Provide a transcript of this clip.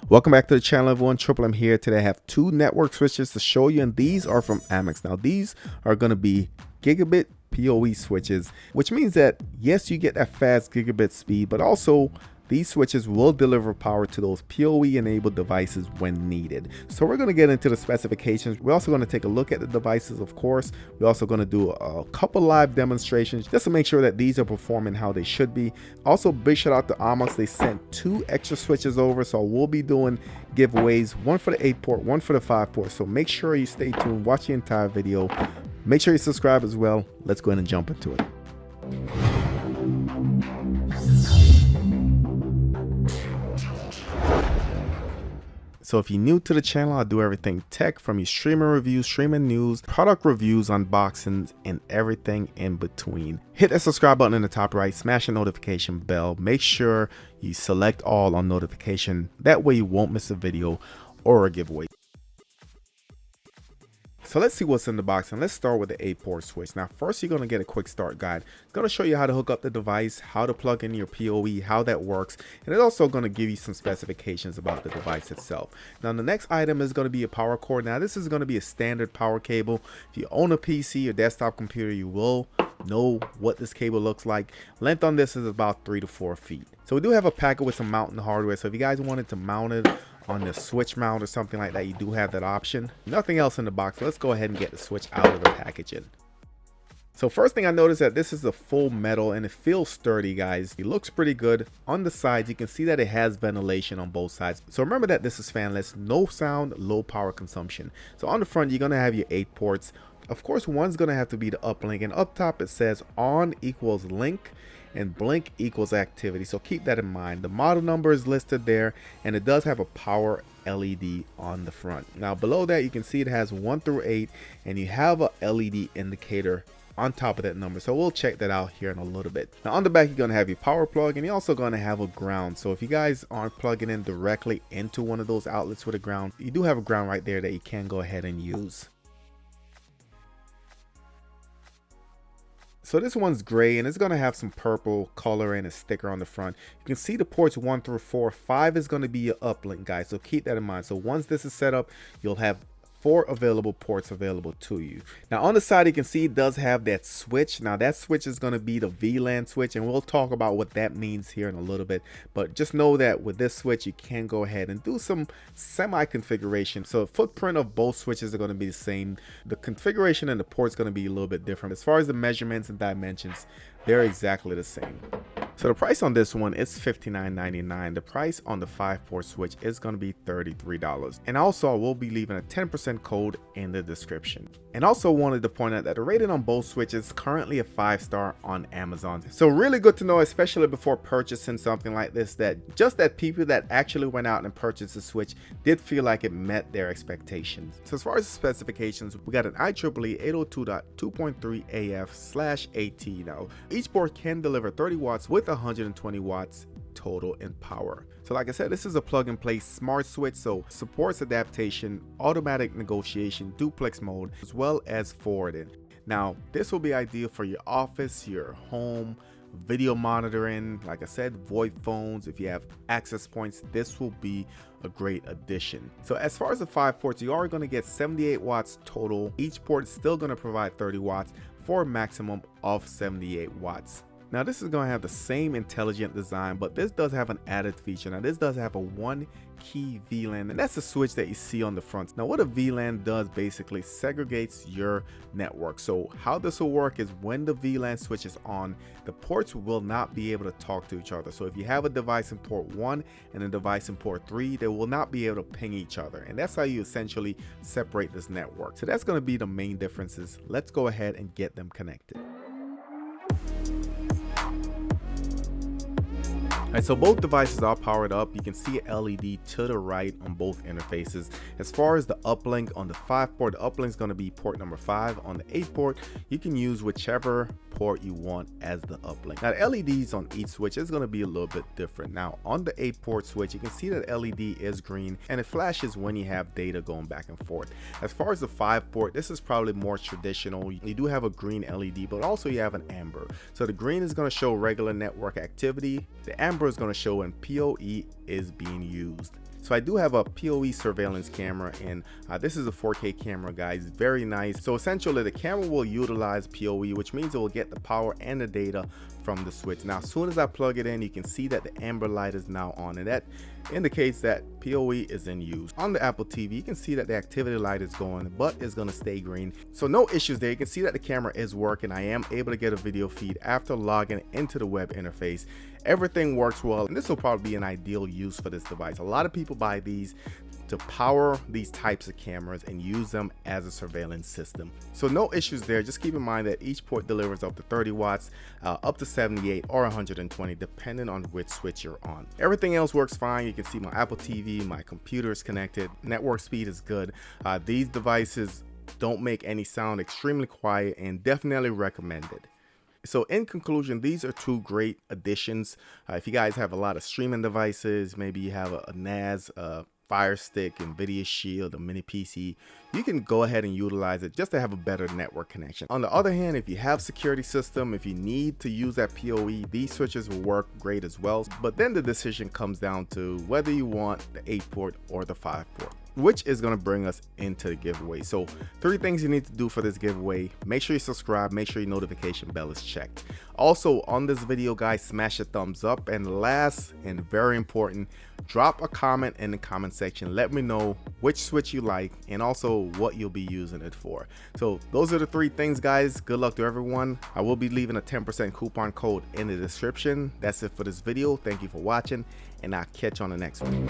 Welcome back to the channel, everyone. Triple M here. Today I have two network switches to show you, and these are from Aumox. Now these are going to be Gigabit POE switches, which means that yes, you get that fast gigabit speed, but also these switches will deliver power to those PoE enabled devices when needed. So we're going to get into the specifications. We're also going to take a look at the devices, of course. We're also going to do a couple live demonstrations just to make sure that these are performing how they should be. Also, big shout out to Aumox. They sent two extra switches over, so we'll be doing giveaways, one for the 8-port, one for the 5-port. So make sure you stay tuned, watch the entire video. Make sure you subscribe as well. Let's go ahead and jump into it. So if you're new to the channel, I do everything tech, from your streaming reviews, streaming news, product reviews, unboxings, and everything in between. Hit that subscribe button in the top right, smash the notification bell. Make sure you select all on notification. That way you won't miss a video or a giveaway. So let's see what's in the box, and let's start with the 8-port switch. Now first, you're going to get a quick start guide. It's going to show you how to hook up the device, how to plug in your PoE, how that works, and it's also going to give you some specifications about the device itself. Now the next item is going to be a power cord. Now this is going to be a standard power cable. If you own a PC or desktop computer, you will know what this cable looks like. Length on this is about 3 to 4 feet. So we do have a packet with some mounting hardware, so if you guys wanted to mount it on the switch mount or something like that, you do have that option. Nothing else in the box. Let's go ahead and get the switch out of the packaging. So first thing I noticed that this is a full metal and it feels sturdy, guys. It looks pretty good. On the sides, you can see that it has ventilation on both sides. So remember that this is fanless, no sound, low power consumption. So on the front, you're gonna have your 8 ports. Of course, one's gonna have to be the uplink, and up top it says on equals link and blink equals activity. So keep that in mind. The model number is listed there, and it does have a power LED on the front. Now below that, you can see it has 1 through 8, and you have a LED indicator on top of that number. So we'll check that out here in a little bit. Now on the back, you're gonna have your power plug, and you're also gonna have a ground. So if you guys aren't plugging in directly into one of those outlets with a ground, you do have a ground right there that you can go ahead and use. So this one's gray, and it's going to have some purple color and a sticker on the front. You can see the ports 1 through 4. 5 is going to be your uplink, guys, so keep that in mind. So once this is set up, you'll have 4 available ports available to you. Now on the side, you can see it does have that switch. Now that switch is going to be the VLAN switch, and we'll talk about what that means here in a little bit. But just know that with this switch, you can go ahead and do some semi configuration. So the footprint of both switches are going to be the same. The configuration and the port is going to be a little bit different. As far as the measurements and dimensions, they're exactly the same. So the price on this one is $59.99. The price on the 5-port switch is going to be $33. And also, I will be leaving a 10% code in the description. And also wanted to point out that the rating on both switches is currently a 5-star on Amazon. So really good to know, especially before purchasing something like this, that just that people that actually went out and purchased the switch did feel like it met their expectations. So as far as the specifications, we got an IEEE 802.3af/AT. Now each board can deliver 30 watts with 120 watts total in power. So like I said, this is a plug and play smart switch, so supports adaptation, automatic negotiation, duplex mode, as well as forwarding. Now this will be ideal for your office, your home, video monitoring, like I said, VoIP phones. If you have access points, this will be a great addition. So as far as the 5 ports, you are going to get 78 watts total. Each port is still going to provide 30 watts for a maximum of 78 watts. Now this is going to have the same intelligent design, but this does have an added feature. Now this does have a 1-key VLAN, and that's the switch that you see on the front. Now what a VLAN does basically segregates your network. So how this will work is when the VLAN switch is on, the ports will not be able to talk to each other. So if you have a device in port 1 and a device in port 3, they will not be able to ping each other. And that's how you essentially separate this network. So that's going to be the main differences. Let's go ahead and get them connected. Alright, so both devices are powered up. You can see an LED to the right on both interfaces. As far as the uplink on the 5-port, the uplink is going to be port number 5. On the 8-port, you can use whichever port you want as the uplink. Now the LEDs on each switch is going to be a little bit different. Now on the 8-port switch, you can see that LED is green and it flashes when you have data going back and forth. As far as the 5-port, this is probably more traditional. You do have a green LED, but also you have an amber. So the green is going to show regular network activity. The amber is going to show when PoE is being used. So I do have a POE surveillance camera, and this is a 4K camera, guys. Very nice. So essentially the camera will utilize POE, which means it will get the power and the data from the switch. Now as soon as I plug it in, you can see that the amber light is now on, and that indicates that POE is in use. On the Apple TV, you can see that the activity light is going, but it's going to stay green. So no issues there. You can see that the camera is working. I am able to get a video feed after logging into the web interface. Everything works well, and this will probably be an ideal use for this device. A lot of people buy these to power these types of cameras and use them as a surveillance system. So no issues there. Just keep in mind that each port delivers up to 30 watts, up to 78 or 120, depending on which switch you're on. Everything else works fine. You can see my Apple TV, my computer is connected, network speed is good. These devices don't make any sound, extremely quiet, and definitely recommended. So in conclusion, these are two great additions. If you guys have a lot of streaming devices, maybe you have a NAS, Fire Stick, NVIDIA Shield, a mini PC, you can go ahead and utilize it just to have a better network connection. On the other hand, if you have security system, if you need to use that PoE, these switches will work great as well. But then the decision comes down to whether you want the 8-port or the 5-port, which is going to bring us into the giveaway. So 3 things you need to do for this giveaway. Make sure you subscribe, make sure your notification bell is checked. Also on this video, guys, smash a thumbs up, and last and very important, drop a comment in the comment section. Let me know which switch you like and also what you'll be using it for. So those are the 3 things, guys. Good luck to everyone. I will be leaving a 10% coupon code in the description. That's it for this video. Thank you for watching, and I'll catch you on the next one.